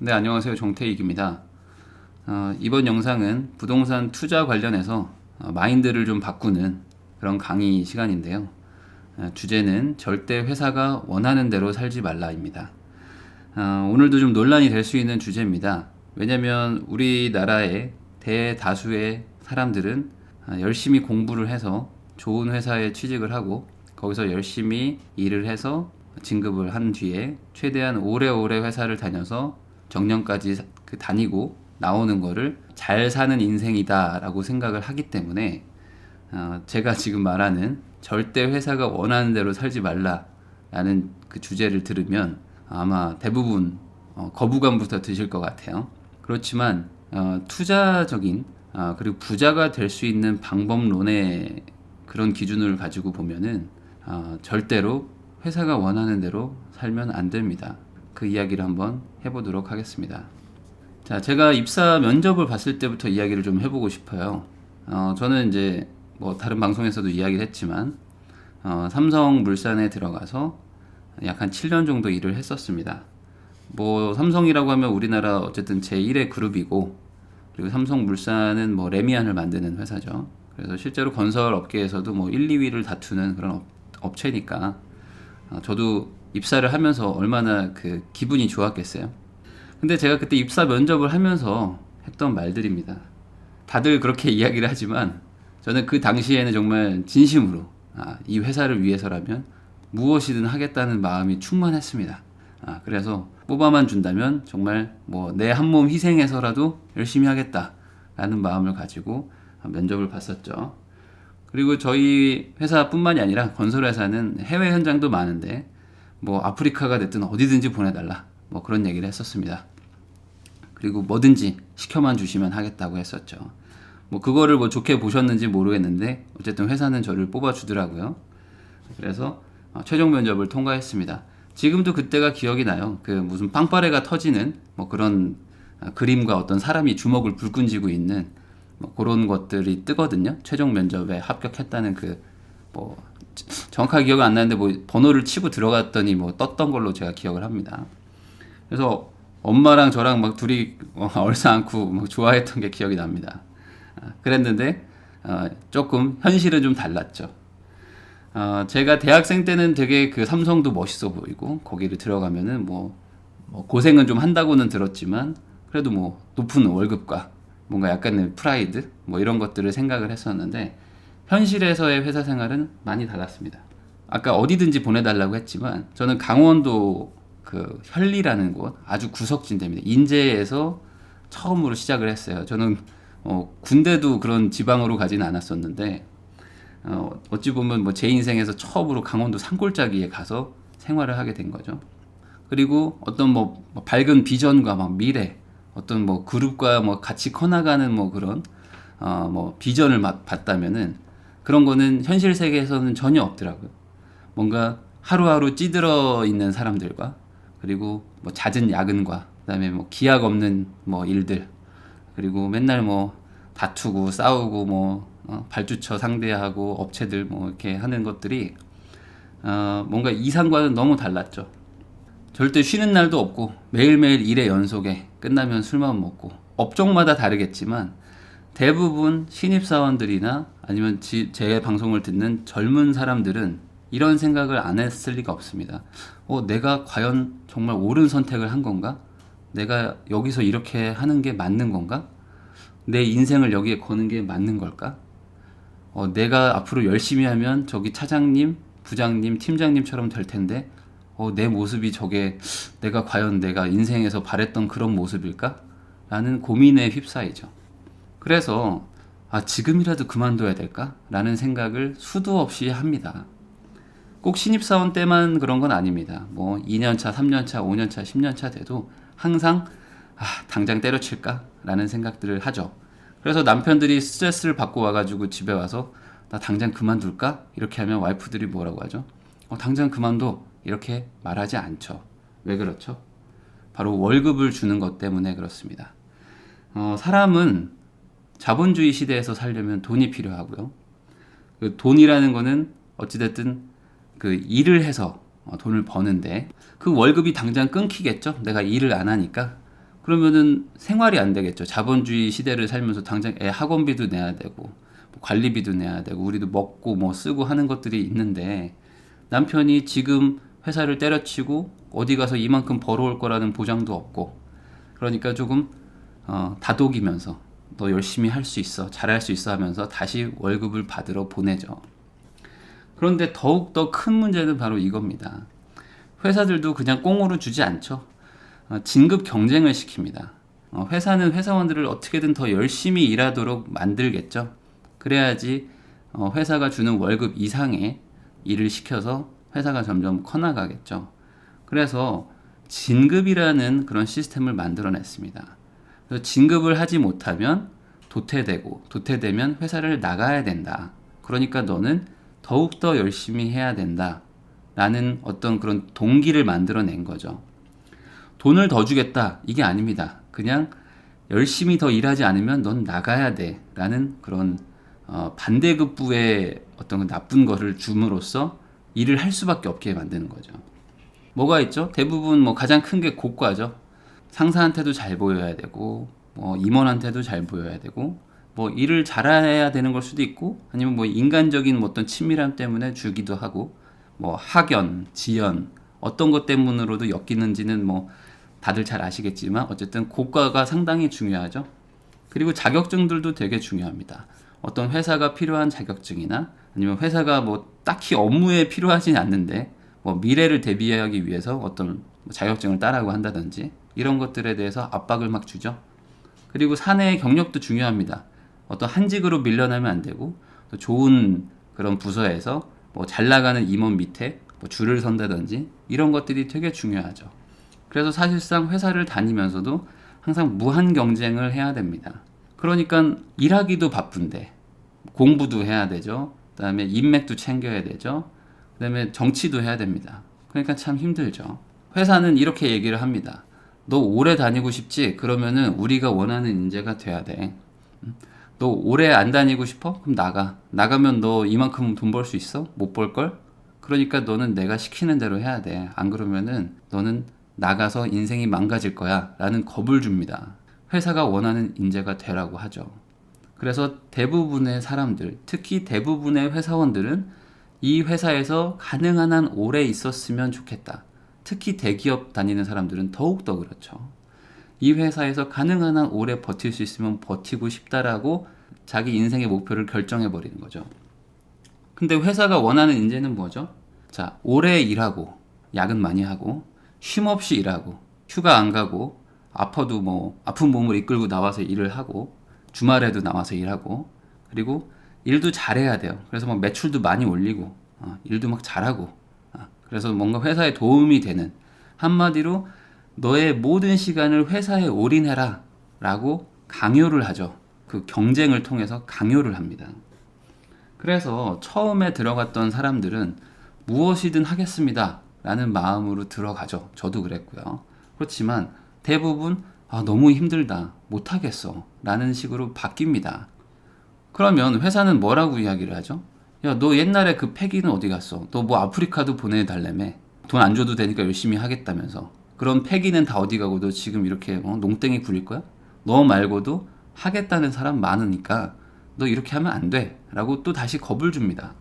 네, 안녕하세요. 정태익입니다. 이번 영상은 부동산 투자 관련해서 마인드를 좀 바꾸는 그런 강의 시간인데요. 주제는 절대 회사가 원하는 대로 살지 말라입니다. 오늘도 좀 논란이 될 수 있는 주제입니다. 왜냐하면 우리나라의 대다수의 사람들은 열심히 공부를 해서 좋은 회사에 취직을 하고 거기서 열심히 일을 해서 진급을 한 뒤에 최대한 오래오래 회사를 다녀서 정년까지 다니고 나오는 거를 잘 사는 인생이다 라고 생각을 하기 때문에 제가 지금 말하는 절대 회사가 원하는 대로 살지 말라 라는 그 주제를 들으면 아마 대부분 거부감부터 드실 것 같아요. 그렇지만 투자적인 그리고 부자가 될 수 있는 방법론의 그런 기준을 가지고 보면은 절대로 회사가 원하는 대로 살면 안 됩니다. 그 이야기를 한번 해보도록 하겠습니다. 자, 제가 입사 면접을 봤을 때부터 이야기를 좀 해보고 싶어요. 저는 이제 뭐 다른 방송에서도 이야기를 했지만 삼성물산에 들어가서 약 한 7년 정도 일을 했었습니다. 뭐 삼성이라고 하면 우리나라 어쨌든 제1의 그룹이고, 그리고 삼성물산은 뭐 레미안을 만드는 회사죠. 그래서 실제로 건설 업계에서도 뭐 1, 2위를 다투는 그런 업체니까 저도 입사를 하면서 얼마나 그 기분이 좋았겠어요. 근데 제가 그때 입사 면접을 하면서 했던 말들입니다. 다들 그렇게 이야기를 하지만 저는 그 당시에는 정말 진심으로 이 회사를 위해서라면 무엇이든 하겠다는 마음이 충만했습니다. 그래서 뽑아만 준다면 정말 뭐 내 한 몸 희생해서라도 열심히 하겠다라는 마음을 가지고 면접을 봤었죠. 그리고 저희 회사뿐만이 아니라 건설회사는 해외 현장도 많은데 뭐 아프리카가 됐든 어디든지 보내달라 뭐 그런 얘기를 했었습니다. 그리고 뭐든지 시켜만 주시면 하겠다고 했었죠. 뭐 그거를 뭐 좋게 보셨는지 모르겠는데 어쨌든 회사는 저를 뽑아주더라고요. 그래서 최종 면접을 통과했습니다. 지금도 그때가 기억이 나요. 그 무슨 빵빠레가 터지는 뭐 그런 그림과 어떤 사람이 주먹을 불끈 쥐고 있는 뭐 그런 것들이 뜨거든요. 최종 면접에 합격했다는 뭐 정확하게 기억은 안 나는데 뭐 번호를 치고 들어갔더니 뭐 떴던 걸로 제가 기억을 합니다. 그래서 엄마랑 저랑 막 둘이 얼싸안고 막 좋아했던 게 기억이 납니다. 그랬는데 조금 현실은 좀 달랐죠. 제가 대학생 때는 되게 그 삼성도 멋있어 보이고 거기를 들어가면은 뭐 고생은 좀 한다고는 들었지만 그래도 뭐 높은 월급과 뭔가 약간의 프라이드 뭐 이런 것들을 생각을 했었는데 현실에서의 회사 생활은 많이 달랐습니다. 아까 어디든지 보내달라고 했지만 저는 강원도 그 현리라는 곳 아주 구석진 데입니다. 인제에서 처음으로 시작을 했어요. 저는 군대도 그런 지방으로 가지는 않았었는데 어찌 보면 뭐 제 인생에서 처음으로 강원도 산골짜기에 가서 생활을 하게 된 거죠. 그리고 어떤 뭐 밝은 비전과 막 미래, 어떤 뭐 그룹과 뭐 같이 커나가는 뭐 그런 뭐 비전을 봤다면은 그런 거는 현실 세계에서는 전혀 없더라고요. 뭔가 하루하루 찌들어 있는 사람들과 그리고 뭐 잦은 야근과 그다음에 뭐 기약 없는 뭐 일들, 그리고 맨날 뭐 다투고 싸우고 뭐 발주처 상대하고 업체들 뭐 이렇게 하는 것들이 뭔가 이상과는 너무 달랐죠. 절대 쉬는 날도 없고 매일매일 일의 연속에 끝나면 술만 먹고, 업종마다 다르겠지만 대부분 신입사원들이나 아니면 제 방송을 듣는 젊은 사람들은 이런 생각을 안 했을 리가 없습니다. 내가 과연 정말 옳은 선택을 한 건가? 내가 여기서 이렇게 하는 게 맞는 건가? 내 인생을 여기에 거는 게 맞는 걸까? 내가 앞으로 열심히 하면 저기 차장님, 부장님, 팀장님처럼 될 텐데 내 모습이 저게 과연 내가 인생에서 바랬던 그런 모습일까? 라는 고민에 휩싸이죠. 그래서 지금이라도 그만둬야 될까? 라는 생각을 수도 없이 합니다. 꼭 신입사원 때만 그런 건 아닙니다. 뭐 2년차, 3년차, 5년차, 10년차 돼도 항상 당장 때려칠까? 라는 생각들을 하죠. 그래서 남편들이 스트레스를 받고 와가지고 집에 와서 나 당장 그만둘까? 이렇게 하면 와이프들이 뭐라고 하죠? 당장 그만둬. 이렇게 말하지 않죠. 왜 그렇죠? 바로 월급을 주는 것 때문에 그렇습니다. 사람은 자본주의 시대에서 살려면 돈이 필요하고요. 그 돈이라는 거는 어찌됐든 그 일을 해서 돈을 버는데 그 월급이 당장 끊기겠죠? 내가 일을 안 하니까 그러면은 생활이 안 되겠죠. 자본주의 시대를 살면서 당장 애 학원비도 내야 되고 뭐 관리비도 내야 되고 우리도 먹고 뭐 쓰고 하는 것들이 있는데 남편이 지금 회사를 때려치고 어디 가서 이만큼 벌어올 거라는 보장도 없고 그러니까 조금 다독이면서 너 열심히 할 수 있어, 잘할 수 있어 하면서 다시 월급을 받으러 보내죠. 그런데 더욱더 큰 문제는 바로 이겁니다. 회사들도 그냥 꽁으로 주지 않죠. 진급 경쟁을 시킵니다. 회사는 회사원들을 어떻게든 더 열심히 일하도록 만들겠죠. 그래야지 회사가 주는 월급 이상의 일을 시켜서 회사가 점점 커나가겠죠. 그래서 진급이라는 그런 시스템을 만들어냈습니다. 그래서 진급을 하지 못하면 도태되고 도태되면 회사를 나가야 된다. 그러니까 너는 더욱더 열심히 해야 된다. 라는 어떤 그런 동기를 만들어낸 거죠. 돈을 더 주겠다. 이게 아닙니다. 그냥 열심히 더 일하지 않으면 넌 나가야 돼. 라는 그런 반대급부의 어떤 나쁜 거를 줌으로써 일을 할 수밖에 없게 만드는 거죠. 뭐가 있죠? 대부분 뭐 가장 큰 게 고과죠. 상사한테도 잘 보여야 되고 뭐 임원한테도 잘 보여야 되고 뭐 일을 잘해야 되는 걸 수도 있고 아니면 뭐 인간적인 뭐 어떤 친밀함 때문에 주기도 하고 뭐 학연, 지연 어떤 것 때문으로도 엮이는지는 뭐 다들 잘 아시겠지만 어쨌든 고과가 상당히 중요하죠. 그리고 자격증들도 되게 중요합니다. 어떤 회사가 필요한 자격증이나 아니면 회사가 뭐 딱히 업무에 필요하진 않는데 뭐 미래를 대비하기 위해서 어떤 자격증을 따라고 한다든지 이런 것들에 대해서 압박을 막 주죠. 그리고 사내의 경력도 중요합니다. 어떤 한직으로 밀려나면 안 되고 또 좋은 그런 부서에서 뭐 잘 나가는 임원 밑에 뭐 줄을 선다든지 이런 것들이 되게 중요하죠. 그래서 사실상 회사를 다니면서도 항상 무한 경쟁을 해야 됩니다. 그러니까 일하기도 바쁜데 공부도 해야 되죠. 그다음에 인맥도 챙겨야 되죠. 그다음에 정치도 해야 됩니다. 그러니까 참 힘들죠. 회사는 이렇게 얘기를 합니다. 너 오래 다니고 싶지? 그러면은 우리가 원하는 인재가 돼야 돼. 너 오래 안 다니고 싶어? 그럼 나가. 나가면 너 이만큼 돈 벌 수 있어? 못 벌걸? 그러니까 너는 내가 시키는 대로 해야 돼. 안 그러면은 너는 나가서 인생이 망가질 거야. 라는 겁을 줍니다. 회사가 원하는 인재가 되라고 하죠. 그래서 대부분의 사람들, 특히 대부분의 회사원들은 이 회사에서 가능한 한 오래 있었으면 좋겠다. 특히 대기업 다니는 사람들은 더욱더 그렇죠. 이 회사에서 가능한 한 오래 버틸 수 있으면 버티고 싶다라고 자기 인생의 목표를 결정해버리는 거죠. 근데 회사가 원하는 인재는 뭐죠? 자, 오래 일하고, 야근 많이 하고, 쉼 없이 일하고, 휴가 안 가고, 아파도 뭐, 아픈 몸을 이끌고 나와서 일을 하고, 주말에도 나와서 일하고, 그리고 일도 잘해야 돼요. 그래서 막 매출도 많이 올리고, 일도 막 잘하고, 그래서 뭔가 회사에 도움이 되는, 한마디로 너의 모든 시간을 회사에 올인해라 라고 강요를 하죠. 그 경쟁을 통해서 강요를 합니다. 그래서 처음에 들어갔던 사람들은 무엇이든 하겠습니다 라는 마음으로 들어가죠. 저도 그랬고요. 그렇지만 대부분 너무 힘들다, 못하겠어 라는 식으로 바뀝니다. 그러면 회사는 뭐라고 이야기를 하죠? 야, 너 옛날에 그 패기는 어디 갔어? 너 뭐 아프리카도 보내달라며? 돈 안 줘도 되니까 열심히 하겠다면서. 그런 패기는 다 어디 가고 너 지금 이렇게 농땡이 부릴 거야? 너 말고도 하겠다는 사람 많으니까 너 이렇게 하면 안 돼 라고 또 다시 겁을 줍니다.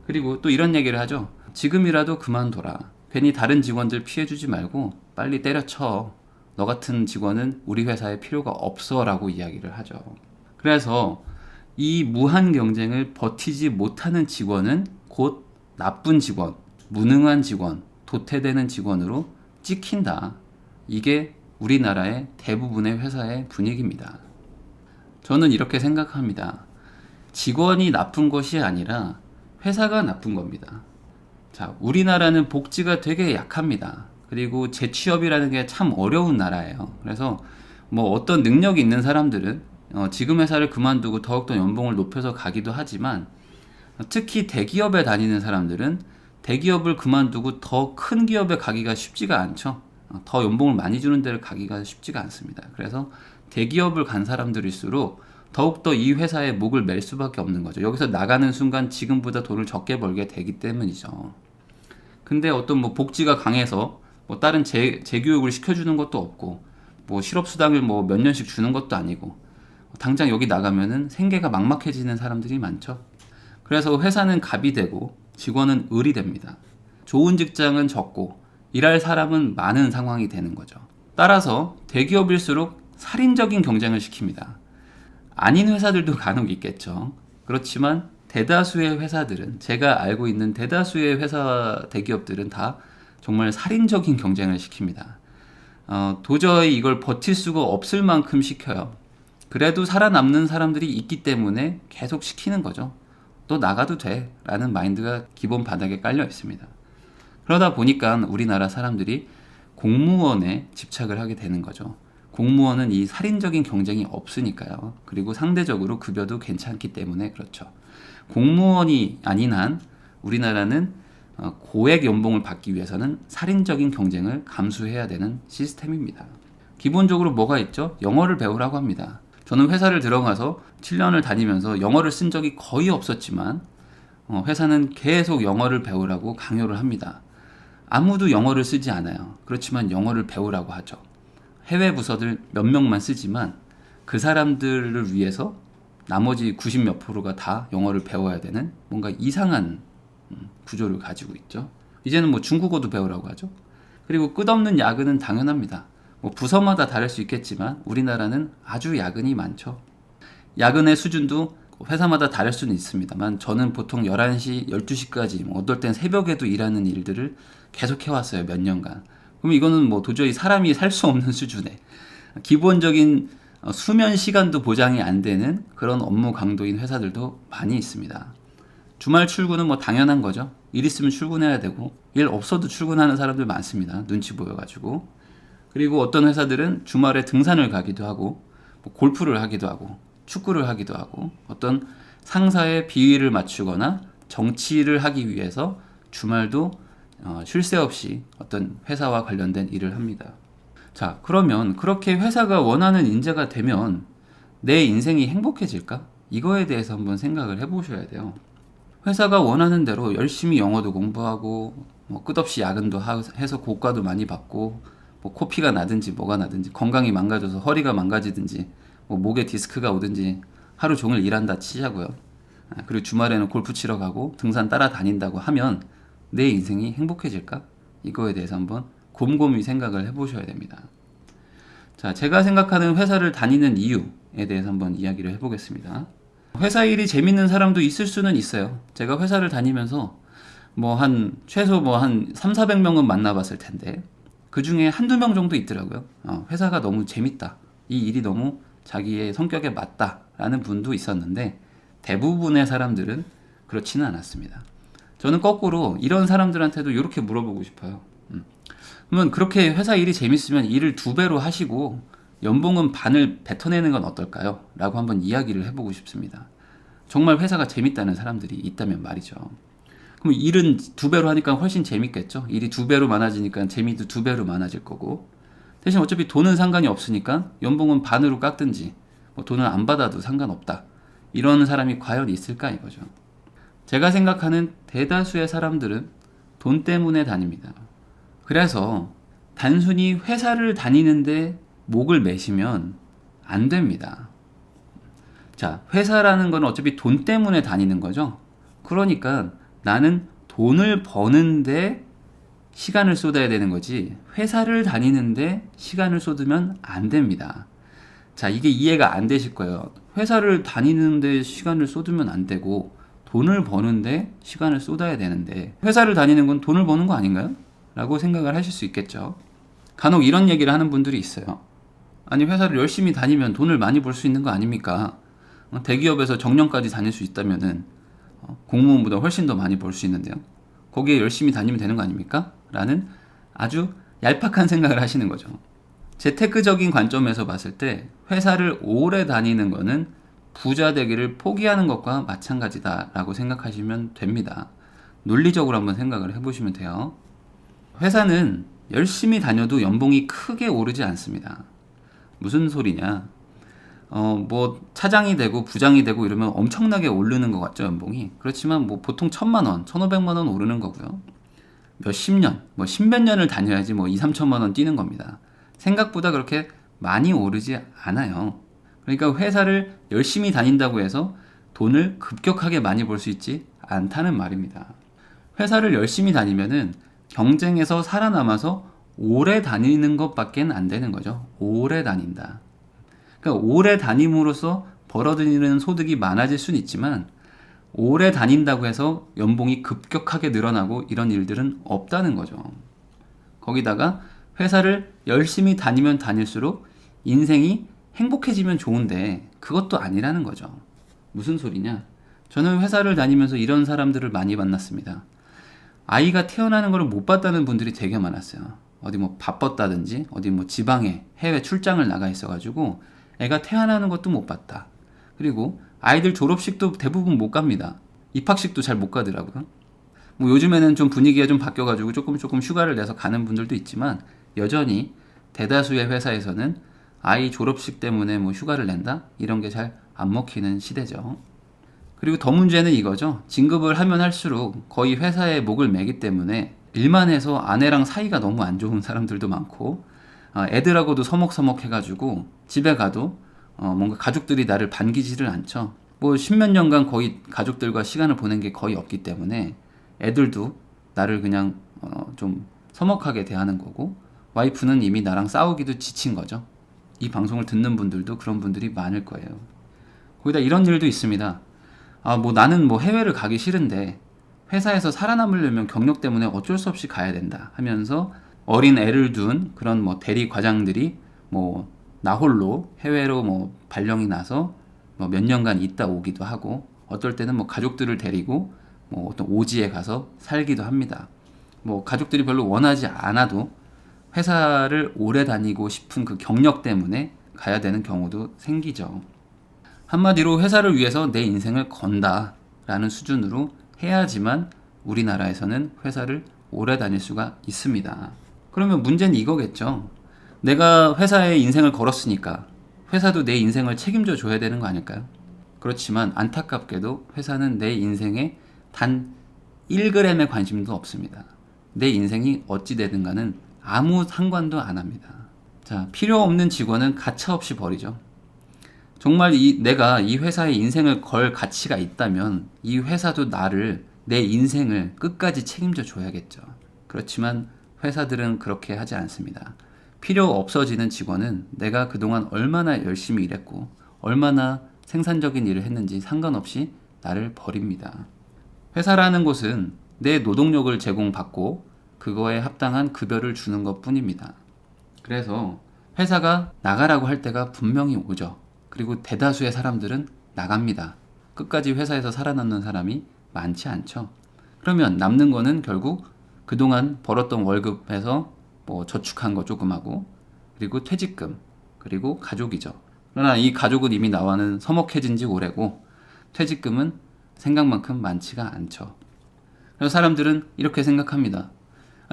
그리고 또 이런 얘기를 하죠. 지금이라도 그만둬라. 괜히 다른 직원들 피해주지 말고 빨리 때려쳐. 너 같은 직원은 우리 회사에 필요가 없어 라고 이야기를 하죠. 그래서 이 무한 경쟁을 버티지 못하는 직원은 곧 나쁜 직원, 무능한 직원, 도태되는 직원으로 찍힌다. 이게 우리나라의 대부분의 회사의 분위기입니다. 저는 이렇게 생각합니다. 직원이 나쁜 것이 아니라 회사가 나쁜 겁니다. 자, 우리나라는 복지가 되게 약합니다. 그리고 재취업이라는 게 참 어려운 나라예요. 그래서 뭐 어떤 능력이 있는 사람들은 지금 회사를 그만두고 더욱더 연봉을 높여서 가기도 하지만 특히 대기업에 다니는 사람들은 대기업을 그만두고 더 큰 기업에 가기가 쉽지가 않죠. 더 연봉을 많이 주는 데를 가기가 쉽지가 않습니다. 그래서 대기업을 간 사람들일수록 더욱더 이 회사에 목을 맬 수밖에 없는 거죠. 여기서 나가는 순간 지금보다 돈을 적게 벌게 되기 때문이죠. 근데 어떤 뭐 복지가 강해서 뭐 다른 재교육을 시켜주는 것도 없고 뭐 실업수당을 뭐 몇 년씩 주는 것도 아니고 당장 여기 나가면은 생계가 막막해지는 사람들이 많죠. 그래서 회사는 갑이 되고 직원은 을이 됩니다. 좋은 직장은 적고 일할 사람은 많은 상황이 되는 거죠. 따라서 대기업일수록 살인적인 경쟁을 시킵니다. 아닌 회사들도 간혹 있겠죠. 그렇지만 대다수의 회사들은, 제가 알고 있는 대다수의 회사 대기업들은 다 정말 살인적인 경쟁을 시킵니다. 도저히 이걸 버틸 수가 없을 만큼 시켜요. 그래도 살아남는 사람들이 있기 때문에 계속 시키는 거죠. 너 나가도 돼 라는 마인드가 기본 바닥에 깔려 있습니다. 그러다 보니까 우리나라 사람들이 공무원에 집착을 하게 되는 거죠. 공무원은 이 살인적인 경쟁이 없으니까요. 그리고 상대적으로 급여도 괜찮기 때문에 그렇죠. 공무원이 아닌 한 우리나라는 고액 연봉을 받기 위해서는 살인적인 경쟁을 감수해야 되는 시스템입니다. 기본적으로 뭐가 있죠? 영어를 배우라고 합니다. 저는 회사를 들어가서 7년을 다니면서 영어를 쓴 적이 거의 없었지만 회사는 계속 영어를 배우라고 강요를 합니다. 아무도 영어를 쓰지 않아요. 그렇지만 영어를 배우라고 하죠. 해외 부서들 몇 명만 쓰지만 그 사람들을 위해서 나머지 90 몇 프로가 다 영어를 배워야 되는 뭔가 이상한 구조를 가지고 있죠. 이제는 뭐 중국어도 배우라고 하죠. 그리고 끝없는 야근은 당연합니다. 뭐 부서마다 다를 수 있겠지만 우리나라는 아주 야근이 많죠. 야근의 수준도 회사마다 다를 수는 있습니다만 저는 보통 11시, 12시까지 어떨 땐 새벽에도 일하는 일들을 계속 해왔어요. 몇 년간. 그럼 이거는 뭐 도저히 사람이 살 수 없는 수준의 기본적인 수면 시간도 보장이 안 되는 그런 업무 강도인 회사들도 많이 있습니다. 주말 출근은 뭐 당연한 거죠. 일 있으면 출근해야 되고 일 없어도 출근하는 사람들 많습니다. 눈치 보여가지고. 그리고 어떤 회사들은 주말에 등산을 가기도 하고 뭐 골프를 하기도 하고 축구를 하기도 하고 어떤 상사의 비위를 맞추거나 정치를 하기 위해서 주말도 쉴 새 없이 어떤 회사와 관련된 일을 합니다. 자, 그러면 그렇게 회사가 원하는 인재가 되면 내 인생이 행복해질까? 이거에 대해서 한번 생각을 해보셔야 돼요. 회사가 원하는 대로 열심히 영어도 공부하고 뭐 끝없이 야근도 해서 고가도 많이 받고 뭐 코피가 나든지 뭐가 나든지 건강이 망가져서 허리가 망가지든지 뭐 목에 디스크가 오든지 하루 종일 일한다 치자고요. 그리고 주말에는 골프 치러 가고 등산 따라다닌다고 하면 내 인생이 행복해질까? 이거에 대해서 한번 곰곰이 생각을 해보셔야 됩니다. 자, 제가 생각하는 회사를 다니는 이유에 대해서 한번 이야기를 해보겠습니다. 회사 일이 재밌는 사람도 있을 수는 있어요. 제가 회사를 다니면서 최소 한 300~400명은 만나봤을 텐데 그 중에 한두 명 정도 있더라고요. 회사가 너무 재밌다. 이 일이 너무 자기의 성격에 맞다 라는 분도 있었는데 대부분의 사람들은 그렇지는 않았습니다. 저는 거꾸로 이런 사람들한테도 이렇게 물어보고 싶어요. 그러면 그렇게 회사 일이 재밌으면 일을 2배로 하시고 연봉은 반을 뱉어내는 건 어떨까요? 라고 한번 이야기를 해보고 싶습니다. 정말 회사가 재밌다는 사람들이 있다면 말이죠. 그럼 일은 2배로 하니까 훨씬 재밌겠죠? 일이 2배로 많아지니까 재미도 2배로 많아질 거고 대신 어차피 돈은 상관이 없으니까 연봉은 반으로 깎든지 돈을 안 받아도 상관없다. 이런 사람이 과연 있을까 이거죠. 제가 생각하는 대다수의 사람들은 돈 때문에 다닙니다. 그래서 단순히 회사를 다니는데 목을 매시면 안 됩니다. 자, 회사라는 건 어차피 돈 때문에 다니는 거죠. 그러니까 나는 돈을 버는데 시간을 쏟아야 되는 거지 회사를 다니는데 시간을 쏟으면 안 됩니다. 자, 이게 이해가 안 되실 거예요. 회사를 다니는데 시간을 쏟으면 안 되고 돈을 버는데 시간을 쏟아야 되는데 회사를 다니는 건 돈을 버는 거 아닌가요? 라고 생각을 하실 수 있겠죠. 간혹 이런 얘기를 하는 분들이 있어요. 아니, 회사를 열심히 다니면 돈을 많이 벌 수 있는 거 아닙니까? 대기업에서 정년까지 다닐 수 있다면은 공무원보다 훨씬 더 많이 벌 수 있는데요. 거기에 열심히 다니면 되는 거 아닙니까? 라는 아주 얄팍한 생각을 하시는 거죠. 재테크적인 관점에서 봤을 때 회사를 오래 다니는 거는 부자 되기를 포기하는 것과 마찬가지다 라고 생각하시면 됩니다. 논리적으로 한번 생각을 해보시면 돼요. 회사는 열심히 다녀도 연봉이 크게 오르지 않습니다. 무슨 소리냐? 차장이 되고 부장이 되고 이러면 엄청나게 오르는 것 같죠, 연봉이. 그렇지만 보통 1,000만 원, 1,500만 원 오르는 거고요. 몇십 년, 십몇 년을 다녀야지 2~3천만 원 뛰는 겁니다. 생각보다 그렇게 많이 오르지 않아요. 그러니까 회사를 열심히 다닌다고 해서 돈을 급격하게 많이 벌 수 있지 않다는 말입니다. 회사를 열심히 다니면은 경쟁에서 살아남아서 오래 다니는 것밖에 안 되는 거죠. 오래 다닌다. 그러니까 오래 다님으로써 벌어들이는 소득이 많아질 수는 있지만 오래 다닌다고 해서 연봉이 급격하게 늘어나고 이런 일들은 없다는 거죠. 거기다가 회사를 열심히 다니면 다닐수록 인생이 행복해지면 좋은데 그것도 아니라는 거죠. 무슨 소리냐? 저는 회사를 다니면서 이런 사람들을 많이 만났습니다. 아이가 태어나는 걸 못 봤다는 분들이 되게 많았어요. 어디 뭐 바빴다든지 어디 뭐 지방에 해외 출장을 나가 있어가지고 애가 태어나는 것도 못 봤다. 그리고 아이들 졸업식도 대부분 못 갑니다. 입학식도 잘 못 가더라고요. 뭐 요즘에는 좀 분위기가 좀 바뀌어가지고 조금 휴가를 내서 가는 분들도 있지만 여전히 대다수의 회사에서는 아이 졸업식 때문에 뭐 휴가를 낸다? 이런 게 잘 안 먹히는 시대죠. 그리고 더 문제는 이거죠. 진급을 하면 할수록 거의 회사에 목을 매기 때문에 일만 해서 아내랑 사이가 너무 안 좋은 사람들도 많고 애들하고도 서먹서먹 해가지고 집에 가도 뭔가 가족들이 나를 반기지를 않죠. 뭐 십몇 년간 거의 가족들과 시간을 보낸 게 거의 없기 때문에 애들도 나를 그냥 좀 서먹하게 대하는 거고 와이프는 이미 나랑 싸우기도 지친 거죠. 이 방송을 듣는 분들도 그런 분들이 많을 거예요. 거기다 이런 일도 있습니다. 뭐 나는 뭐 해외를 가기 싫은데 회사에서 살아남으려면 경력 때문에 어쩔 수 없이 가야 된다 하면서 어린 애를 둔 그런 뭐 대리 과장들이 뭐 나 홀로 해외로 뭐 발령이 나서 뭐 몇 년간 있다 오기도 하고 어떨 때는 뭐 가족들을 데리고 뭐 어떤 오지에 가서 살기도 합니다. 뭐 가족들이 별로 원하지 않아도 회사를 오래 다니고 싶은 그 경력 때문에 가야 되는 경우도 생기죠. 한마디로 회사를 위해서 내 인생을 건다라는 수준으로 해야지만 우리나라에서는 회사를 오래 다닐 수가 있습니다. 그러면 문제는 이거겠죠. 내가 회사에 인생을 걸었으니까 회사도 내 인생을 책임져 줘야 되는 거 아닐까요? 그렇지만 안타깝게도 회사는 내 인생에 단 1g의 관심도 없습니다. 내 인생이 어찌 되든가는 아무 상관도 안 합니다. 자, 필요 없는 직원은 가차없이 버리죠. 정말 내가 이 회사에 인생을 걸 가치가 있다면 이 회사도 나를 내 인생을 끝까지 책임져 줘야겠죠. 그렇지만 회사들은 그렇게 하지 않습니다. 필요 없어지는 직원은 내가 그동안 얼마나 열심히 일했고 얼마나 생산적인 일을 했는지 상관없이 나를 버립니다. 회사라는 곳은 내 노동력을 제공받고 그거에 합당한 급여를 주는 것 뿐입니다. 그래서 회사가 나가라고 할 때가 분명히 오죠. 그리고 대다수의 사람들은 나갑니다. 끝까지 회사에서 살아남는 사람이 많지 않죠. 그러면 남는 거는 결국 그동안 벌었던 월급에서 뭐 저축한 거 조금 하고 그리고 퇴직금 그리고 가족이죠. 그러나 이 가족은 이미 나와는 서먹해진 지 오래고 퇴직금은 생각만큼 많지가 않죠. 그래서 사람들은 이렇게 생각합니다.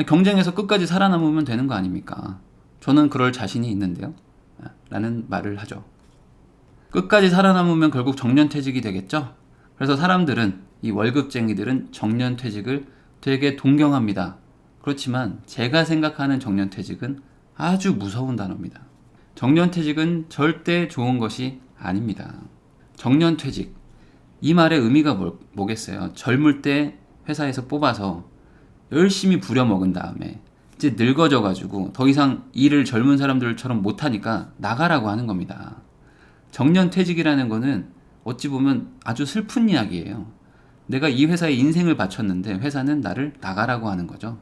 경쟁에서 끝까지 살아남으면 되는 거 아닙니까? 저는 그럴 자신이 있는데요. 라는 말을 하죠. 끝까지 살아남으면 결국 정년퇴직이 되겠죠? 그래서 사람들은 이 월급쟁이들은 정년퇴직을 되게 동경합니다. 그렇지만 제가 생각하는 정년퇴직은 아주 무서운 단어입니다. 정년퇴직은 절대 좋은 것이 아닙니다. 정년퇴직, 이 말의 의미가 뭐겠어요? 젊을 때 회사에서 뽑아서 열심히 부려먹은 다음에 이제 늙어져가지고 더 이상 일을 젊은 사람들처럼 못하니까 나가라고 하는 겁니다. 정년퇴직이라는 거는 어찌 보면 아주 슬픈 이야기예요. 내가 이 회사에 인생을 바쳤는데 회사는 나를 나가라고 하는 거죠.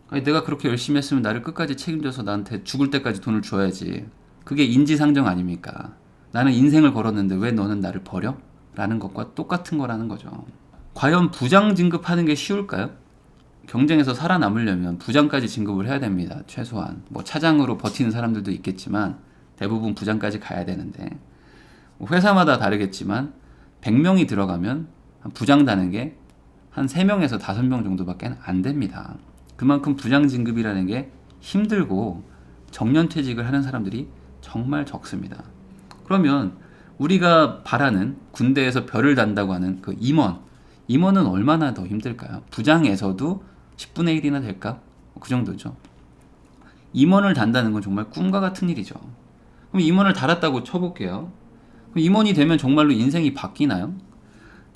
아니, 내가 그렇게 열심히 했으면 나를 끝까지 책임져서 나한테 죽을 때까지 돈을 줘야지. 그게 인지상정 아닙니까? 나는 인생을 걸었는데 왜 너는 나를 버려? 라는 것과 똑같은 거라는 거죠. 과연 부장 진급하는 게 쉬울까요? 경쟁에서 살아남으려면 부장까지 진급을 해야 됩니다. 최소한. 뭐 차장으로 버티는 사람들도 있겠지만 대부분 부장까지 가야 되는데 회사마다 다르겠지만 100명이 들어가면 부장 다는 게 한 3명에서 5명 정도밖에 안 됩니다. 그만큼 부장 진급이라는 게 힘들고 정년퇴직을 하는 사람들이 정말 적습니다. 그러면 우리가 바라는 군대에서 별을 단다고 하는 그 임원은 얼마나 더 힘들까요? 부장에서도 10분의 1이나 될까? 그 정도죠. 임원을 단다는 건 정말 꿈과 같은 일이죠. 그럼 임원을 달았다고 쳐볼게요. 그럼 임원이 되면 정말로 인생이 바뀌나요?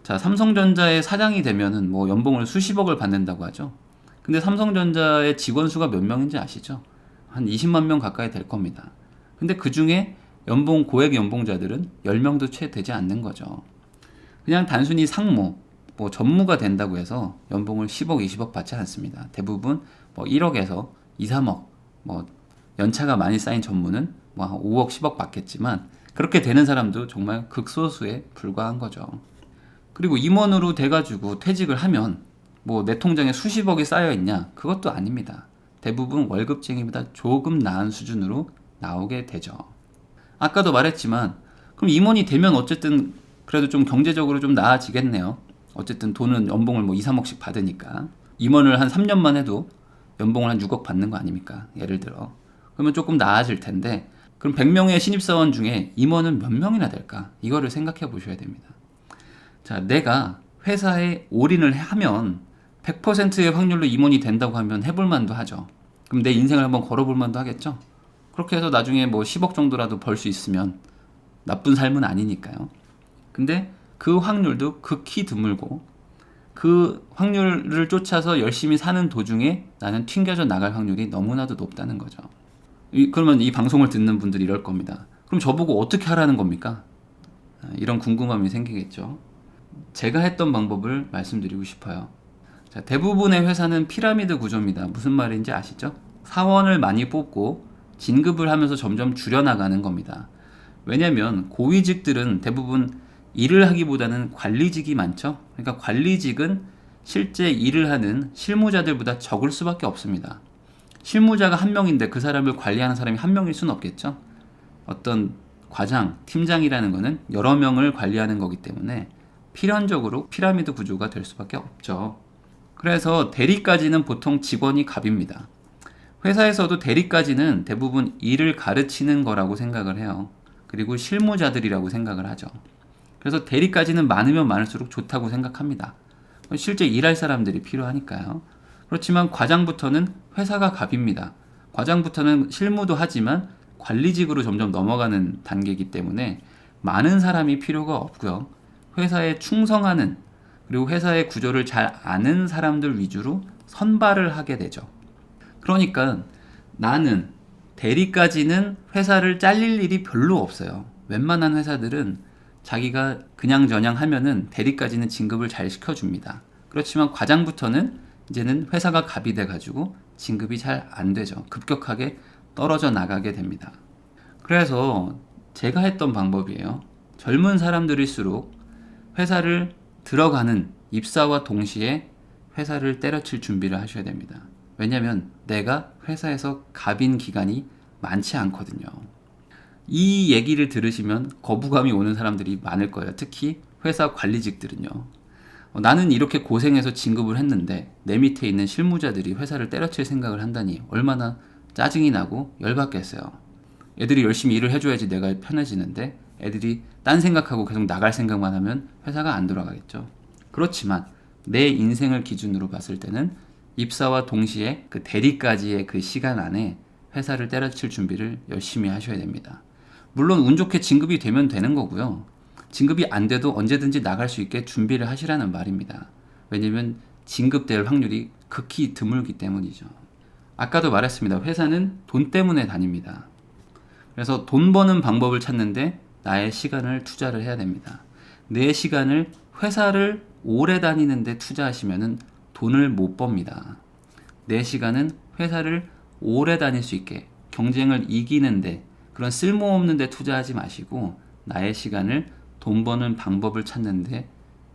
자, 삼성전자의 사장이 되면은 뭐 연봉을 수십억을 받는다고 하죠. 근데 삼성전자의 직원 수가 몇 명인지 아시죠? 한 20만 명 가까이 될 겁니다. 근데 그 중에 연봉 고액 연봉자들은 10명도 채 되지 않는 거죠. 그냥 단순히 상무, 뭐 전무가 된다고 해서 연봉을 10억, 20억 받지 않습니다. 대부분 뭐 1억에서 2, 3억, 뭐 연차가 많이 쌓인 전무는 뭐 5억, 10억 받겠지만 그렇게 되는 사람도 정말 극소수에 불과한 거죠. 그리고 임원으로 돼가지고 퇴직을 하면 뭐 내 통장에 수십억이 쌓여 있냐? 그것도 아닙니다. 대부분 월급쟁이보다 조금 나은 수준으로 나오게 되죠. 아까도 말했지만 그럼 임원이 되면 어쨌든 그래도 좀 경제적으로 좀 나아지겠네요. 어쨌든 돈은 연봉을 뭐 2, 3억씩 받으니까 임원을 한 3년만 해도 연봉을 한 6억 받는 거 아닙니까? 예를 들어. 그러면 조금 나아질 텐데 그럼 100명의 신입사원 중에 임원은 몇 명이나 될까? 이거를 생각해 보셔야 됩니다. 자, 내가 회사에 올인을 하면 100%의 확률로 임원이 된다고 하면 해볼 만도 하죠. 그럼 내 인생을 한번 걸어볼 만도 하겠죠? 그렇게 해서 나중에 뭐 10억 정도라도 벌 수 있으면 나쁜 삶은 아니니까요. 근데 그 확률도 극히 드물고 그 확률을 쫓아서 열심히 사는 도중에 나는 튕겨져 나갈 확률이 너무나도 높다는 거죠. 그러면 이 방송을 듣는 분들이 이럴 겁니다. 그럼 저보고 어떻게 하라는 겁니까? 이런 궁금함이 생기겠죠. 제가 했던 방법을 말씀드리고 싶어요. 자, 대부분의 회사는 피라미드 구조입니다. 무슨 말인지 아시죠? 사원을 많이 뽑고 진급을 하면서 점점 줄여나가는 겁니다. 왜냐하면 고위직들은 대부분 일을 하기보다는 관리직이 많죠. 그러니까 관리직은 실제 일을 하는 실무자들보다 적을 수밖에 없습니다. 실무자가 한 명인데 그 사람을 관리하는 사람이 한 명일 수는 없겠죠. 어떤 과장, 팀장이라는 것은 여러 명을 관리하는 거기 때문에 필연적으로 피라미드 구조가 될 수밖에 없죠. 그래서 대리까지는 보통 직원이 갑입니다. 회사에서도 대리까지는 대부분 일을 가르치는 거라고 생각을 해요. 그리고 실무자들이라고 생각을 하죠. 그래서 대리까지는 많으면 많을수록 좋다고 생각합니다. 실제 일할 사람들이 필요하니까요. 그렇지만 과장부터는 회사가 갑입니다. 과장부터는 실무도 하지만 관리직으로 점점 넘어가는 단계이기 때문에 많은 사람이 필요가 없고요. 회사에 충성하는 그리고 회사의 구조를 잘 아는 사람들 위주로 선발을 하게 되죠. 그러니까 나는 대리까지는 회사를 잘릴 일이 별로 없어요. 웬만한 회사들은 자기가 그냥저냥 하면은 대리까지는 진급을 잘 시켜줍니다. 그렇지만 과장부터는 이제는 회사가 갑이 돼가지고 진급이 잘 안 되죠. 급격하게 떨어져 나가게 됩니다. 그래서 제가 했던 방법이에요. 젊은 사람들일수록 회사를 들어가는 입사와 동시에 회사를 때려칠 준비를 하셔야 됩니다. 왜냐하면 내가 회사에서 갑인 기간이 많지 않거든요. 이 얘기를 들으시면 거부감이 오는 사람들이 많을 거예요. 특히 회사 관리직들은요. 나는 이렇게 고생해서 진급을 했는데 내 밑에 있는 실무자들이 회사를 때려칠 생각을 한다니 얼마나 짜증이 나고 열받겠어요. 애들이 열심히 일을 해줘야지 내가 편해지는데 애들이 딴 생각하고 계속 나갈 생각만 하면 회사가 안 돌아가겠죠. 그렇지만 내 인생을 기준으로 봤을 때는 입사와 동시에 그 대리까지의 그 시간 안에 회사를 때려칠 준비를 열심히 하셔야 됩니다. 물론 운 좋게 진급이 되면 되는 거고요. 진급이 안 돼도 언제든지 나갈 수 있게 준비를 하시라는 말입니다. 왜냐면 진급될 확률이 극히 드물기 때문이죠. 아까도 말했습니다. 회사는 돈 때문에 다닙니다. 그래서 돈 버는 방법을 찾는데 나의 시간을 투자를 해야 됩니다. 내 시간을 회사를 오래 다니는데 투자하시면은 돈을 못 법니다. 내 시간은 회사를 오래 다닐 수 있게 경쟁을 이기는데 그런 쓸모없는 데 투자하지 마시고 나의 시간을 돈 버는 방법을 찾는데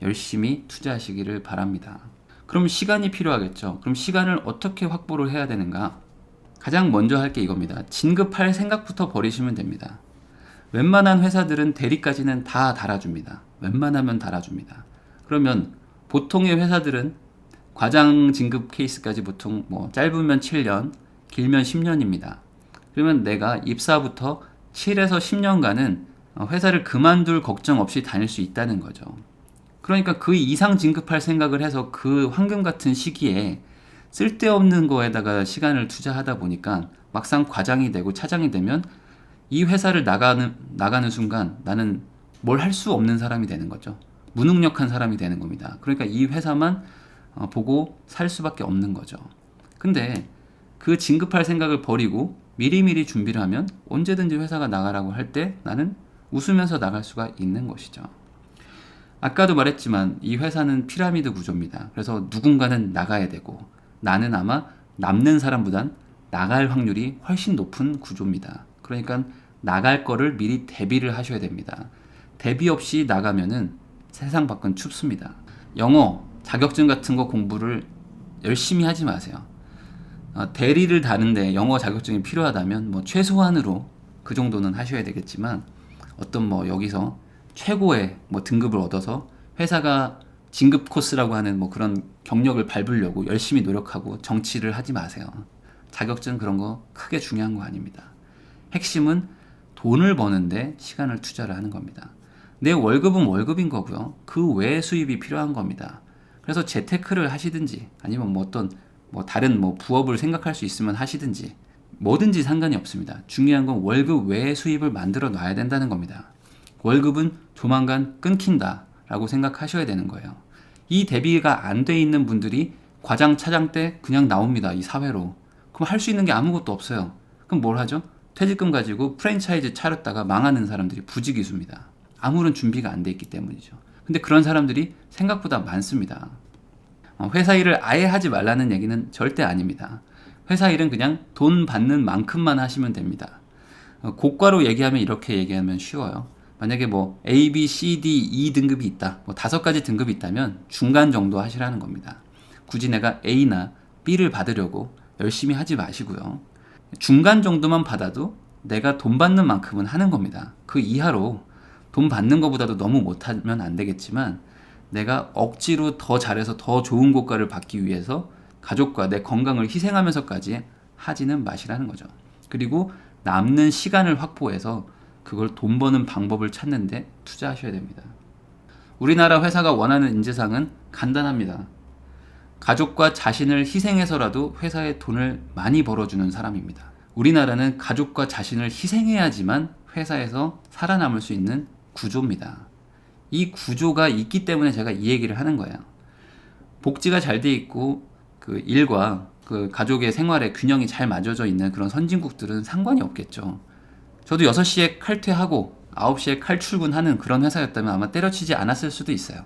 열심히 투자하시기를 바랍니다. 그럼 시간이 필요하겠죠. 그럼 시간을 어떻게 확보를 해야 되는가? 가장 먼저 할 게 이겁니다. 진급할 생각부터 버리시면 됩니다. 웬만한 회사들은 대리까지는 다 달아줍니다. 웬만하면 달아줍니다. 그러면 보통의 회사들은 과장 진급 케이스까지 보통 뭐 짧으면 7년, 길면 10년입니다. 그러면 내가 입사부터 7에서 10년간은 회사를 그만둘 걱정 없이 다닐 수 있다는 거죠. 그러니까 그 이상 진급할 생각을 해서 그 황금 같은 시기에 쓸데없는 거에다가 시간을 투자하다 보니까 막상 과장이 되고 차장이 되면 이 회사를 나가는 순간 나는 뭘 할 수 없는 사람이 되는 거죠. 무능력한 사람이 되는 겁니다. 그러니까 이 회사만 보고 살 수밖에 없는 거죠. 근데 그 진급할 생각을 버리고 미리미리 준비를 하면 언제든지 회사가 나가라고 할 때 나는 웃으면서 나갈 수가 있는 것이죠. 아까도 말했지만 이 회사는 피라미드 구조입니다. 그래서 누군가는 나가야 되고 나는 아마 남는 사람보단 나갈 확률이 훨씬 높은 구조입니다. 그러니까 나갈 거를 미리 대비를 하셔야 됩니다. 대비 없이 나가면은 세상 밖은 춥습니다. 영어, 자격증 같은 거 공부를 열심히 하지 마세요. 대리를 다는데 영어 자격증이 필요하다면 뭐 최소한으로 그 정도는 하셔야 되겠지만 어떤 뭐 여기서 최고의 뭐 등급을 얻어서 회사가 진급 코스라고 하는 뭐 그런 경력을 밟으려고 열심히 노력하고 정치를 하지 마세요. 자격증 그런 거 크게 중요한 거 아닙니다. 핵심은 돈을 버는데 시간을 투자를 하는 겁니다. 내 월급은 월급인 거고요. 그 외의 수입이 필요한 겁니다. 그래서 재테크를 하시든지 아니면 뭐 어떤 뭐 다른 뭐 부업을 생각할 수 있으면 하시든지 뭐든지 상관이 없습니다. 중요한 건 월급 외의 수입을 만들어 놔야 된다는 겁니다. 월급은 조만간 끊긴다 라고 생각하셔야 되는 거예요. 이 대비가 안 돼 있는 분들이 과장 차장 때 그냥 나옵니다. 이 사회로. 그럼 할 수 있는 게 아무것도 없어요. 그럼 뭘 하죠? 퇴직금 가지고 프랜차이즈 차렸다가 망하는 사람들이 부지기수입니다. 아무런 준비가 안 돼 있기 때문이죠. 근데 그런 사람들이 생각보다 많습니다. 회사 일을 아예 하지 말라는 얘기는 절대 아닙니다. 회사 일은 그냥 돈 받는 만큼만 하시면 됩니다. 고가로 얘기하면 이렇게 얘기하면 쉬워요. 만약에 뭐 A, B, C, D, E 등급이 있다. 뭐 5가지 등급이 있다면 중간 정도 하시라는 겁니다. 굳이 내가 A나 B를 받으려고 열심히 하지 마시고요. 중간 정도만 받아도 내가 돈 받는 만큼은 하는 겁니다. 그 이하로 돈 받는 것보다도 너무 못하면 안 되겠지만 내가 억지로 더 잘해서 더 좋은 고가를 받기 위해서 가족과 내 건강을 희생하면서까지 하지는 마시라는 거죠. 그리고 남는 시간을 확보해서 그걸 돈 버는 방법을 찾는데 투자하셔야 됩니다. 우리나라 회사가 원하는 인재상은 간단합니다. 가족과 자신을 희생해서라도 회사에 돈을 많이 벌어주는 사람입니다. 우리나라는 가족과 자신을 희생해야지만 회사에서 살아남을 수 있는 구조입니다. 이 구조가 있기 때문에 제가 이 얘기를 하는 거예요. 복지가 잘 돼 있고 그 일과 그 가족의 생활에 균형이 잘 맞춰져 있는 그런 선진국들은 상관이 없겠죠. 저도 6시에 칼퇴하고 9시에 칼출근하는 그런 회사였다면 아마 때려치지 않았을 수도 있어요.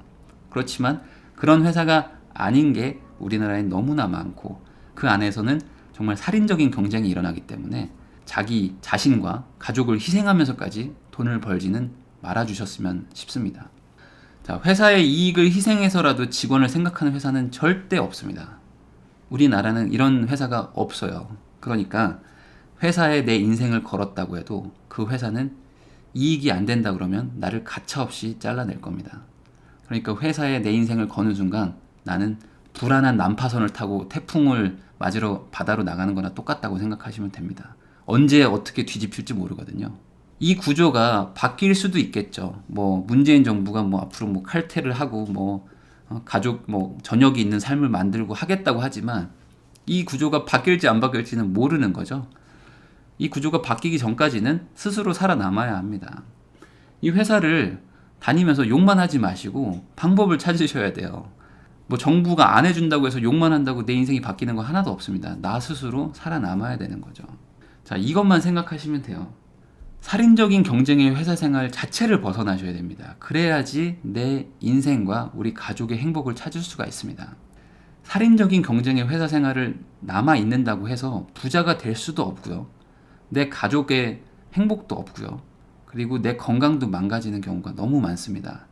그렇지만 그런 회사가 아닌 게 우리나라에 너무나 많고 그 안에서는 정말 살인적인 경쟁이 일어나기 때문에 자기 자신과 가족을 희생하면서까지 돈을 벌지는 말아주셨으면 싶습니다. 자, 회사의 이익을 희생해서라도 직원을 생각하는 회사는 절대 없습니다. 우리나라는 이런 회사가 없어요. 그러니까 회사에 내 인생을 걸었다고 해도 그 회사는 이익이 안 된다 그러면 나를 가차없이 잘라낼 겁니다. 그러니까 회사에 내 인생을 거는 순간 나는 불안한 난파선을 타고 태풍을 맞으러 바다로 나가는 거나 똑같다고 생각하시면 됩니다. 언제 어떻게 뒤집힐지 모르거든요. 이 구조가 바뀔 수도 있겠죠. 뭐 문재인 정부가 뭐 앞으로 뭐 칼퇴를 하고 뭐 가족 뭐 저녁이 있는 삶을 만들고 하겠다고 하지만 이 구조가 바뀔지 안 바뀔지는 모르는 거죠. 이 구조가 바뀌기 전까지는 스스로 살아남아야 합니다. 이 회사를 다니면서 욕만 하지 마시고 방법을 찾으셔야 돼요. 뭐 정부가 안 해준다고 해서 욕만 한다고 내 인생이 바뀌는 거 하나도 없습니다. 나 스스로 살아남아야 되는 거죠. 자, 이것만 생각하시면 돼요. 살인적인 경쟁의 회사 생활 자체를 벗어나셔야 됩니다. 그래야지 내 인생과 우리 가족의 행복을 찾을 수가 있습니다. 살인적인 경쟁의 회사 생활을 남아 있는다고 해서 부자가 될 수도 없고요. 내 가족의 행복도 없고요. 그리고 내 건강도 망가지는 경우가 너무 많습니다.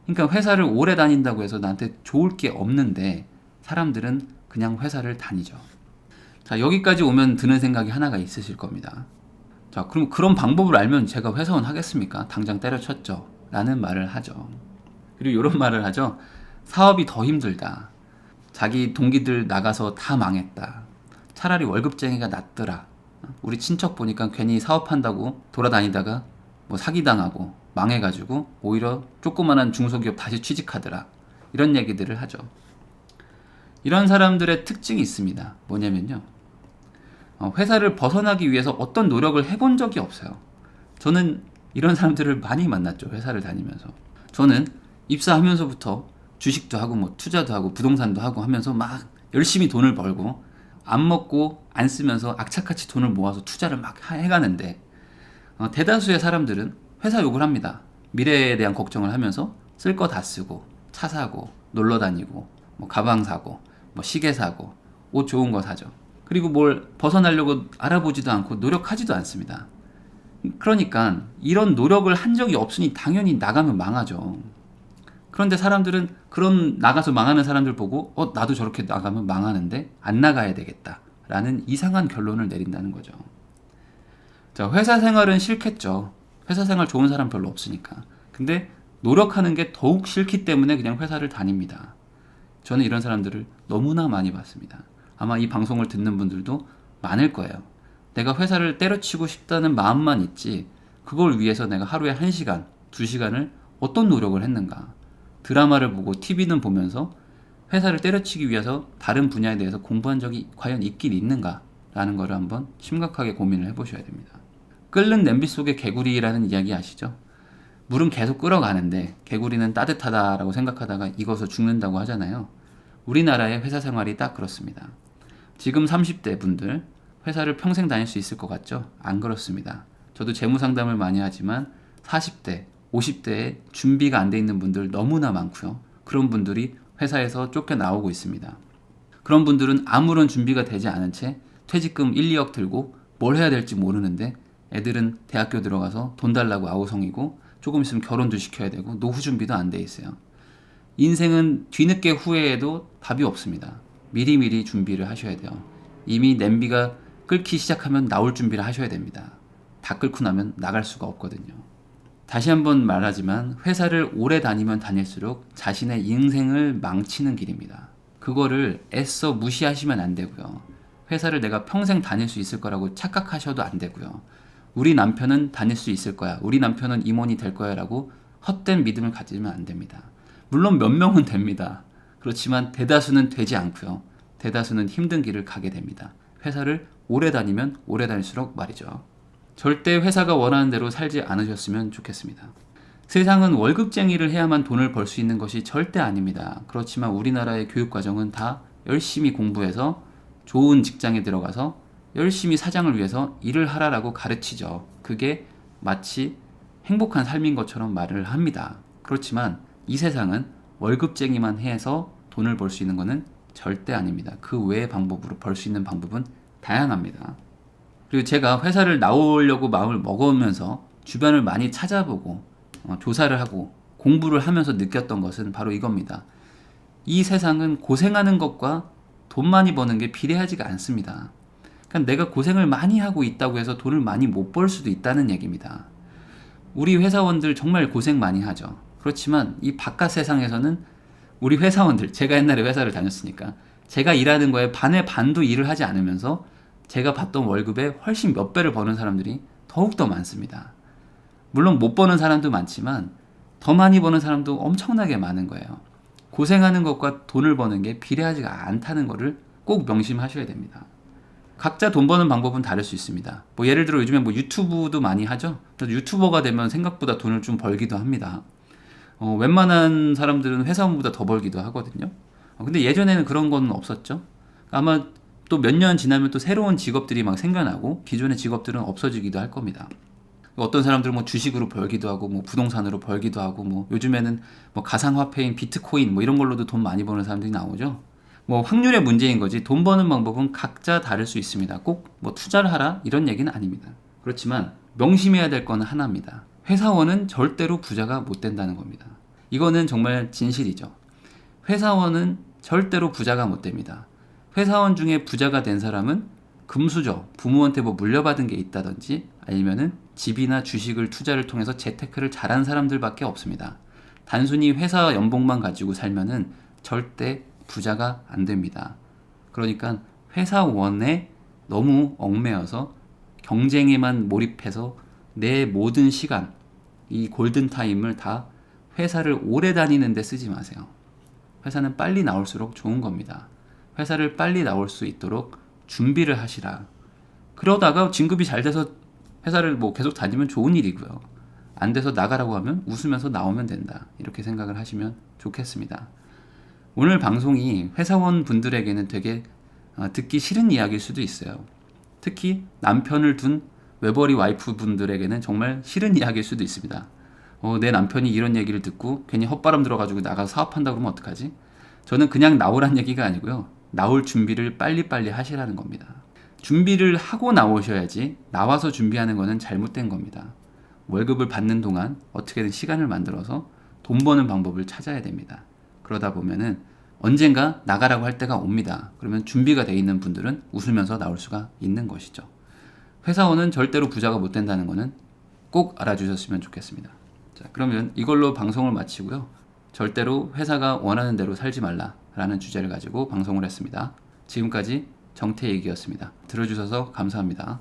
그러니까 회사를 오래 다닌다고 해서 나한테 좋을 게 없는데 사람들은 그냥 회사를 다니죠. 자, 여기까지 오면 드는 생각이 하나가 있으실 겁니다. 자, 그럼 그런 방법을 알면 제가 회사원 하겠습니까? 당장 때려쳤죠. 라는 말을 하죠. 그리고 이런 말을 하죠. 사업이 더 힘들다. 자기 동기들 나가서 다 망했다. 차라리 월급쟁이가 낫더라. 우리 친척 보니까 괜히 사업한다고 돌아다니다가 뭐 사기당하고 망해가지고 오히려 조그만한 중소기업 다시 취직하더라. 이런 얘기들을 하죠. 이런 사람들의 특징이 있습니다. 뭐냐면요. 회사를 벗어나기 위해서 어떤 노력을 해본 적이 없어요. 저는 이런 사람들을 많이 만났죠. 회사를 다니면서. 저는 입사하면서부터 주식도 하고 뭐 투자도 하고 부동산도 하고 하면서 막 열심히 돈을 벌고 안 먹고 안 쓰면서 악착같이 돈을 모아서 투자를 막 해가는데 대다수의 사람들은 회사 욕을 합니다. 미래에 대한 걱정을 하면서 쓸 거 다 쓰고 차 사고 놀러 다니고 뭐 가방 사고 뭐 시계 사고 옷 좋은 거 사죠. 그리고 뭘 벗어나려고 알아보지도 않고 노력하지도 않습니다. 그러니까 이런 노력을 한 적이 없으니 당연히 나가면 망하죠. 그런데 사람들은 그런 나가서 망하는 사람들 보고 나도 저렇게 나가면 망하는데 안 나가야 되겠다 라는 이상한 결론을 내린다는 거죠. 자, 회사 생활은 싫겠죠. 회사 생활 좋은 사람 별로 없으니까. 근데 노력하는 게 더욱 싫기 때문에 그냥 회사를 다닙니다. 저는 이런 사람들을 너무나 많이 봤습니다. 아마 이 방송을 듣는 분들도 많을 거예요. 내가 회사를 때려치고 싶다는 마음만 있지 그걸 위해서 내가 하루에 1시간, 2시간을 어떤 노력을 했는가. 드라마를 보고 TV는 보면서 회사를 때려치기 위해서 다른 분야에 대해서 공부한 적이 과연 있긴 있는가 라는 거를 한번 심각하게 고민을 해보셔야 됩니다. 끓는 냄비 속의 개구리라는 이야기 아시죠? 물은 계속 끓어가는데 개구리는 따뜻하다라고 생각하다가 익어서 죽는다고 하잖아요. 우리나라의 회사 생활이 딱 그렇습니다. 지금 30대 분들 회사를 평생 다닐 수 있을 것 같죠? 안 그렇습니다. 저도 재무 상담을 많이 하지만 40대, 50대에 준비가 안 돼 있는 분들 너무나 많고요. 그런 분들이 회사에서 쫓겨나오고 있습니다. 그런 분들은 아무런 준비가 되지 않은 채 퇴직금 1, 2억 들고 뭘 해야 될지 모르는데 애들은 대학교 들어가서 돈 달라고 아우성이고 조금 있으면 결혼도 시켜야 되고 노후 준비도 안 돼 있어요. 인생은 뒤늦게 후회해도 답이 없습니다. 미리미리 준비를 하셔야 돼요. 이미 냄비가 끓기 시작하면 나올 준비를 하셔야 됩니다. 다 끓고 나면 나갈 수가 없거든요. 다시 한번 말하지만 회사를 오래 다니면 다닐수록 자신의 인생을 망치는 길입니다. 그거를 애써 무시하시면 안 되고요. 회사를 내가 평생 다닐 수 있을 거라고 착각하셔도 안 되고요. 우리 남편은 다닐 수 있을 거야. 우리 남편은 임원이 될 거야 라고 헛된 믿음을 가지면 안 됩니다. 물론 몇 명은 됩니다. 그렇지만 대다수는 되지 않고요. 대다수는 힘든 길을 가게 됩니다. 회사를 오래 다니면 오래 다닐수록 말이죠. 절대 회사가 원하는 대로 살지 않으셨으면 좋겠습니다. 세상은 월급쟁이를 해야만 돈을 벌 수 있는 것이 절대 아닙니다. 그렇지만 우리나라의 교육과정은 다 열심히 공부해서 좋은 직장에 들어가서 열심히 사장을 위해서 일을 하라라고 가르치죠. 그게 마치 행복한 삶인 것처럼 말을 합니다. 그렇지만 이 세상은 월급쟁이만 해서 돈을 벌 수 있는 것은 절대 아닙니다. 그 외의 방법으로 벌 수 있는 방법은 다양합니다. 그리고 제가 회사를 나오려고 마음을 먹으면서 주변을 많이 찾아보고 조사를 하고 공부를 하면서 느꼈던 것은 바로 이겁니다. 이 세상은 고생하는 것과 돈 많이 버는 게 비례하지가 않습니다. 그러니까 내가 고생을 많이 하고 있다고 해서 돈을 많이 못 벌 수도 있다는 얘기입니다. 우리 회사원들 정말 고생 많이 하죠. 그렇지만 이 바깥 세상에서는 우리 회사원들, 제가 옛날에 회사를 다녔으니까 제가 일하는 거에 반의 반도 일을 하지 않으면서 제가 받던 월급에 훨씬 몇 배를 버는 사람들이 더욱더 많습니다. 물론 못 버는 사람도 많지만 더 많이 버는 사람도 엄청나게 많은 거예요. 고생하는 것과 돈을 버는 게 비례하지가 않다는 것을 꼭 명심하셔야 됩니다. 각자 돈 버는 방법은 다를 수 있습니다. 뭐 예를 들어 요즘에 뭐 유튜브도 많이 하죠. 그래서 유튜버가 되면 생각보다 돈을 좀 벌기도 합니다. 웬만한 사람들은 회사원보다 더 벌기도 하거든요. 근데 예전에는 그런 건 없었죠. 아마 또 몇 년 지나면 또 새로운 직업들이 막 생겨나고 기존의 직업들은 없어지기도 할 겁니다. 어떤 사람들은 뭐 주식으로 벌기도 하고 뭐 부동산으로 벌기도 하고 뭐 요즘에는 뭐 가상화폐인 비트코인 뭐 이런 걸로도 돈 많이 버는 사람들이 나오죠. 뭐 확률의 문제인 거지 돈 버는 방법은 각자 다를 수 있습니다. 꼭 뭐 투자를 하라 이런 얘기는 아닙니다. 그렇지만 명심해야 될 건 하나입니다. 회사원은 절대로 부자가 못 된다는 겁니다. 이거는 정말 진실이죠. 회사원은 절대로 부자가 못 됩니다. 회사원 중에 부자가 된 사람은 금수저, 부모한테 뭐 물려받은 게 있다든지 아니면은 집이나 주식을 투자를 통해서 재테크를 잘한 사람들밖에 없습니다. 단순히 회사 연봉만 가지고 살면은 절대 부자가 안 됩니다. 그러니까 회사원에 너무 얽매여서 경쟁에만 몰입해서 내 모든 시간, 이 골든타임을 다 회사를 오래 다니는 데 쓰지 마세요. 회사는 빨리 나올수록 좋은 겁니다. 회사를 빨리 나올 수 있도록 준비를 하시라. 그러다가 진급이 잘 돼서 회사를 뭐 계속 다니면 좋은 일이고요. 안 돼서 나가라고 하면 웃으면서 나오면 된다. 이렇게 생각을 하시면 좋겠습니다. 오늘 방송이 회사원 분들에게는 되게 듣기 싫은 이야기일 수도 있어요. 특히 남편을 둔 외벌이 와이프 분들에게는 정말 싫은 이야기일 수도 있습니다. 내 남편이 이런 얘기를 듣고 괜히 헛바람 들어가지고 나가서 사업한다 그러면 어떡하지? 저는 그냥 나오란 얘기가 아니고요. 나올 준비를 빨리빨리 하시라는 겁니다. 준비를 하고 나오셔야지 나와서 준비하는 거는 잘못된 겁니다. 월급을 받는 동안 어떻게든 시간을 만들어서 돈 버는 방법을 찾아야 됩니다. 그러다 보면은 언젠가 나가라고 할 때가 옵니다. 그러면 준비가 돼 있는 분들은 웃으면서 나올 수가 있는 것이죠. 회사원은 절대로 부자가 못 된다는 거는 꼭 알아주셨으면 좋겠습니다. 자, 그러면 이걸로 방송을 마치고요. 절대로 회사가 원하는 대로 살지 말라라는 주제를 가지고 방송을 했습니다. 지금까지 정태익이었습니다. 들어주셔서 감사합니다.